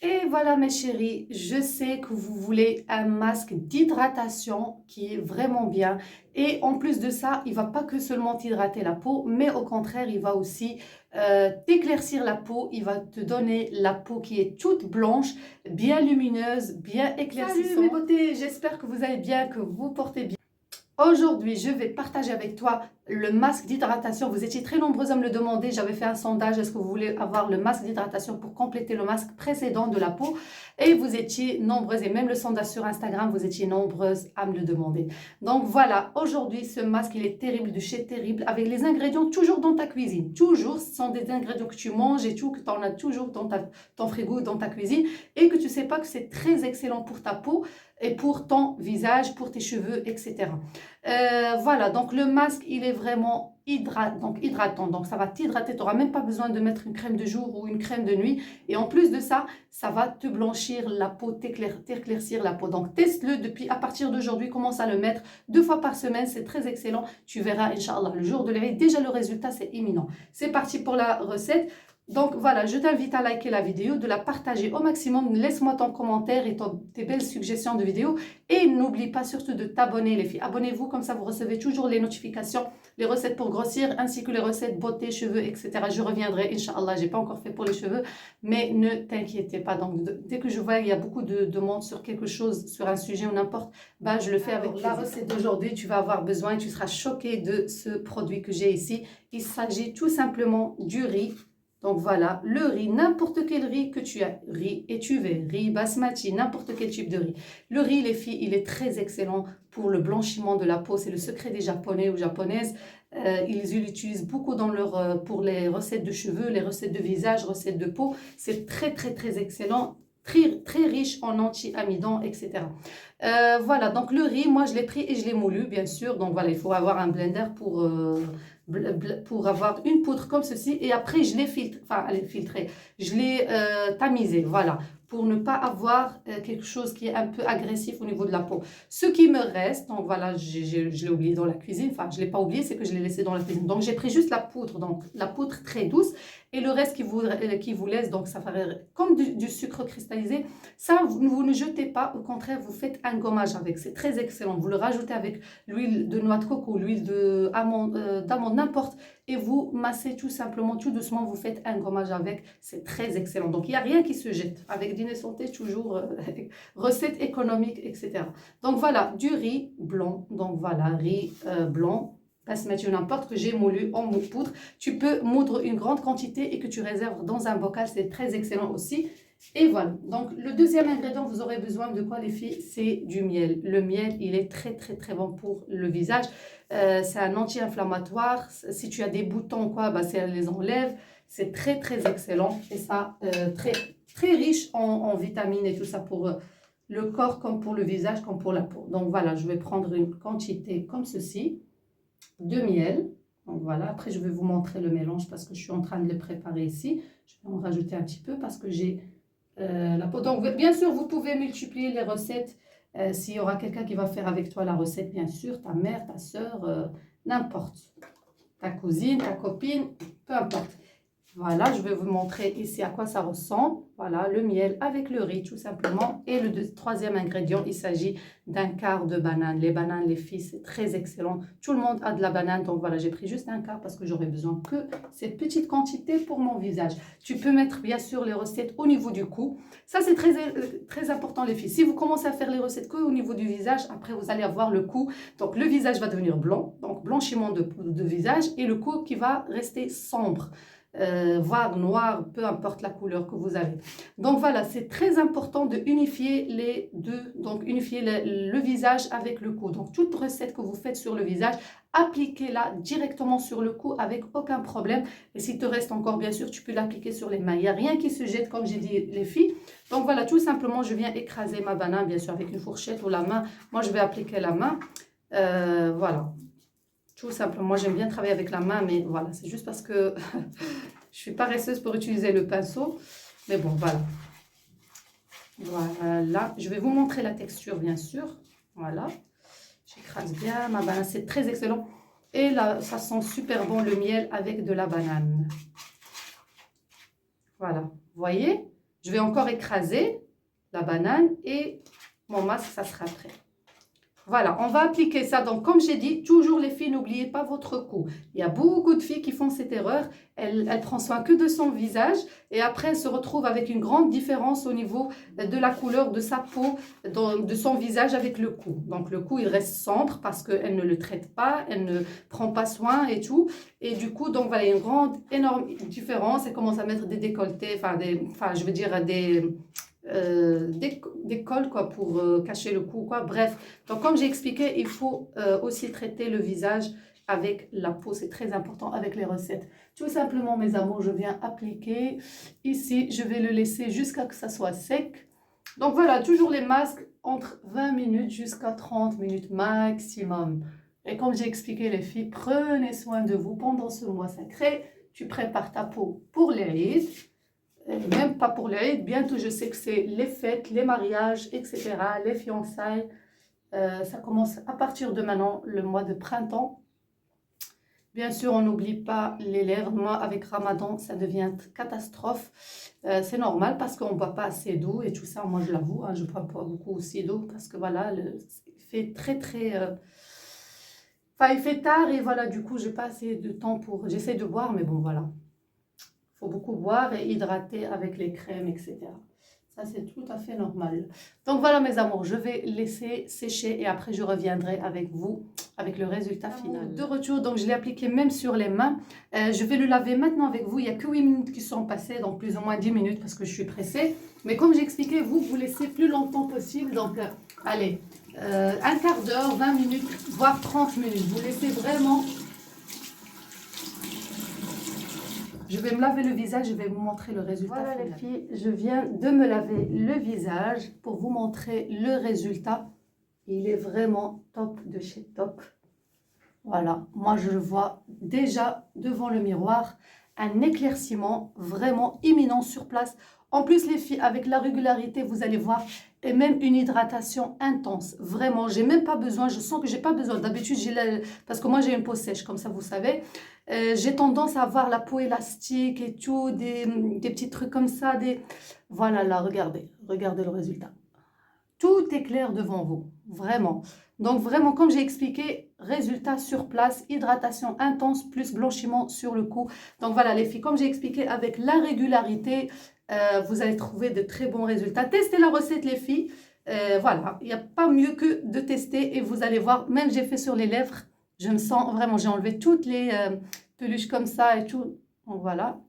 Et voilà mes chéris, je sais que vous voulez un masque d'hydratation qui est vraiment bien. Et en plus de ça, il va pas que seulement t'hydrater la peau, mais au contraire, il va aussi t'éclaircir la peau. Il va te donner la peau qui est toute blanche, bien lumineuse, bien éclaircissante. Salut mes beautés, j'espère que vous allez bien, que vous portez bien. Aujourd'hui, je vais partager avec toi le masque d'hydratation. Vous étiez très nombreux à me le demander. J'avais fait un sondage. Est-ce que vous voulez avoir le masque d'hydratation pour compléter le masque précédent de la peau? Et vous étiez nombreuses, et même le sondage sur Instagram, vous étiez nombreuses à me le demander. Donc voilà, aujourd'hui, ce masque, il est terrible de chez Terrible, avec les ingrédients toujours dans ta cuisine. Toujours, ce sont des ingrédients que tu manges et tout, que tu en as toujours dans ton frigo, dans ta cuisine, et que tu ne sais pas que c'est très excellent pour ta peau et pour ton visage, pour tes cheveux, etc. Voilà, donc le masque, il est vraiment hydratant. Donc ça va t'hydrater, tu n'auras même pas besoin de mettre une crème de jour ou une crème de nuit. Et en plus de ça, ça va te blanchir la peau, t'éclaircir la peau. Donc teste-le depuis, à partir d'aujourd'hui, commence à le mettre 2 fois par semaine. C'est très excellent. Tu verras, Inch'Allah, le jour de l'Eid, déjà le résultat, c'est imminent. C'est parti pour la recette. Donc voilà, je t'invite à liker la vidéo, de la partager au maximum. Laisse-moi ton commentaire et tes belles suggestions de vidéos. Et n'oublie pas surtout de t'abonner les filles. Abonnez-vous, comme ça vous recevez toujours les notifications, les recettes pour grossir, ainsi que les recettes beauté, cheveux, etc. Je reviendrai, Inch'Allah, j'ai pas encore fait pour les cheveux, mais ne t'inquiétez pas. Donc dès que je vois qu'il y a beaucoup de demandes sur quelque chose, sur un sujet ou n'importe, bah, je le fais avec plaisir. La recette d'aujourd'hui, tu vas avoir besoin et tu seras choqué de ce produit que j'ai ici. Il s'agit tout simplement du riz. Donc voilà, le riz, n'importe quel riz que tu as, riz étuvé, riz basmati, n'importe quel type de riz. Le riz, les filles, il est très excellent pour le blanchiment de la peau. C'est le secret des Japonais ou Japonaises. Ils l'utilisent beaucoup pour les recettes de cheveux, les recettes de visage, recettes de peau. C'est très excellent. Très riche en anti-amidon, etc. Voilà, donc le riz, moi je l'ai pris et je l'ai moulu, bien sûr. Donc voilà, il faut avoir un blender pour avoir une poudre comme ceci. Et après, je l'ai filtré, je l'ai tamisé, voilà, pour ne pas avoir quelque chose qui est un peu agressif au niveau de la peau. Ce qui me reste, donc voilà, je l'ai oublié dans la cuisine, enfin, je ne l'ai pas oublié, c'est que je l'ai laissé dans la cuisine. Donc, j'ai pris juste la poudre, donc la poudre très douce, et le reste qui vous laisse, donc ça ferait comme du sucre cristallisé. Ça, vous ne jetez pas, au contraire, vous faites un gommage avec, c'est très excellent. Vous le rajoutez avec l'huile de noix de coco, l'huile d'amande, n'importe, et vous massez tout simplement, tout doucement, vous faites un gommage avec, c'est très excellent. Donc, il n'y a rien qui se jette. Avec Dîner Santé, toujours recette économique, etc. Donc, voilà, du riz blanc. Donc, voilà, riz blanc. Basmati ou n'importe, que j'ai moulu en poudre. Tu peux moudre une grande quantité et que tu réserves dans un bocal, c'est très excellent aussi. Et voilà, donc le deuxième ingrédient, vous aurez besoin de quoi les filles? C'est du miel. Le miel, il est très bon pour le visage. C'est un anti-inflammatoire. Si tu as des boutons, quoi, bah, ça les enlève. C'est très excellent. Et ça, très riche en vitamines et tout ça pour le corps, comme pour le visage, comme pour la peau. Donc voilà, je vais prendre une quantité comme ceci de miel. Donc voilà, après je vais vous montrer le mélange parce que je suis en train de le préparer ici. Je vais en rajouter un petit peu parce que j'ai la peau. Donc bien sûr, vous pouvez multiplier les recettes. S'il y aura quelqu'un qui va faire avec toi la recette, bien sûr, ta mère, ta soeur, n'importe. Ta cousine, ta copine, peu importe. Voilà, je vais vous montrer ici à quoi ça ressemble. Voilà, le miel avec le riz tout simplement. Et le troisième ingrédient, il s'agit d'un quart de banane. Les bananes, les filles, c'est très excellent. Tout le monde a de la banane, donc voilà, j'ai pris juste un quart parce que j'aurais besoin que cette petite quantité pour mon visage. Tu peux mettre bien sûr les recettes au niveau du cou. Ça, c'est très important les filles. Si vous commencez à faire les recettes que au niveau du visage, après vous allez avoir le cou. Donc le visage va devenir blanc, donc blanchiment de visage, et le cou qui va rester sombre. Voire noir, peu importe la couleur que vous avez. Donc voilà, c'est très important de unifier les deux, donc unifier le visage avec le cou. Donc toute recette que vous faites sur le visage, appliquez-la directement sur le cou avec aucun problème. Et s'il te reste encore, bien sûr, tu peux l'appliquer sur les mains. Il n'y a rien qui se jette, comme j'ai dit les filles. Donc voilà, tout simplement, je viens écraser ma banane, bien sûr, avec une fourchette ou la main. Moi, je vais appliquer la main. Voilà. Tout simplement, moi j'aime bien travailler avec la main, mais voilà, c'est juste parce que je suis paresseuse pour utiliser le pinceau. Mais bon, voilà. Voilà, je vais vous montrer la texture, bien sûr. Voilà, j'écrase bien ma banane, c'est très excellent. Et là, ça sent super bon le miel avec de la banane. Voilà, vous voyez? Je vais encore écraser la banane et mon masque, ça sera prêt. Voilà, on va appliquer ça. Donc, comme j'ai dit, toujours les filles, n'oubliez pas votre cou. Il y a beaucoup de filles qui font cette erreur. Elles prennent soin que de son visage et après, elles se retrouvent avec une grande différence au niveau de la couleur de sa peau, de son visage avec le cou. Donc, le cou, il reste sombre parce qu'elle ne le traite pas, elle ne prend pas soin et tout. Et du coup, donc voilà, il y a une grande, énorme différence. Elle commence à mettre des décolletés, je veux dire des cols quoi, pour cacher le cou, quoi. Bref, donc comme j'ai expliqué, il faut aussi traiter le visage avec la peau, c'est très important avec les recettes. Tout simplement, mes amours, je viens appliquer ici, je vais le laisser jusqu'à que ça soit sec. Donc voilà, toujours les masques entre 20 minutes jusqu'à 30 minutes maximum. Et comme j'ai expliqué, les filles, prenez soin de vous pendant ce mois sacré. Tu prépares ta peau pour les rides. Même pas pour l'Aïd, bientôt je sais que c'est les fêtes, les mariages, etc., les fiançailles. Ça commence à partir de maintenant, le mois de printemps. Bien sûr, on n'oublie pas les lèvres. Moi, avec Ramadan, ça devient catastrophe. C'est normal parce qu'on ne boit pas assez d'eau et tout ça. Moi, je l'avoue, hein, je ne bois pas beaucoup aussi d'eau parce que voilà, il fait il fait tard et voilà, du coup, je n'ai pas assez de temps pour... J'essaie de boire, mais bon, voilà. Faut beaucoup boire et hydrater avec les crèmes, etc. Ça, c'est tout à fait normal. Donc voilà, mes amours, je vais laisser sécher et après, je reviendrai avec vous, avec le résultat final. De retour, donc je l'ai appliqué même sur les mains. Je vais le laver maintenant avec vous. Il n'y a que 8 minutes qui sont passées, donc plus ou moins 10 minutes parce que je suis pressée. Mais comme j'ai expliqué, vous laissez plus longtemps possible. Donc, allez, un quart d'heure, 20 minutes, voire 30 minutes. Vous laissez vraiment... Je vais me laver le visage, je vais vous montrer le résultat. Voilà les filles, je viens de me laver le visage pour vous montrer le résultat. Il est vraiment top de chez top. Voilà, moi je le vois déjà devant le miroir. Un éclaircissement vraiment imminent sur place. En plus les filles, avec la régularité, vous allez voir, et même une hydratation intense. Vraiment, j'ai même pas besoin, je sens que j'ai pas besoin. D'habitude, parce que moi j'ai une peau sèche, comme ça vous savez. J'ai tendance à avoir la peau élastique et tout, des petits trucs comme ça. Voilà, là, regardez le résultat. Tout est clair devant vous, vraiment. Donc vraiment, comme j'ai expliqué, résultat sur place, hydratation intense plus blanchiment sur le cou. Donc voilà les filles, comme j'ai expliqué, avec la régularité, vous allez trouver de très bons résultats. Testez la recette les filles. Voilà, il n'y a pas mieux que de tester et vous allez voir, même j'ai fait sur les lèvres, je me sens vraiment, j'ai enlevé toutes les peluches comme ça et tout. Donc voilà,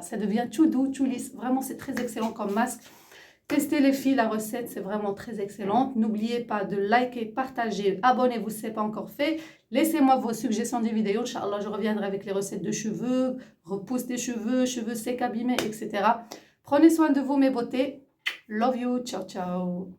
ça devient tout doux, tout lisse. Vraiment, c'est très excellent comme masque. Testez les filles, la recette, c'est vraiment très excellente. N'oubliez pas de liker, partager, abonnez-vous si ce n'est pas encore fait. Laissez-moi vos suggestions des vidéos. Inch'Allah, je reviendrai avec les recettes de cheveux, repousse des cheveux, cheveux secs, abîmés, etc. Prenez soin de vous, mes beautés. Love you. Ciao, ciao.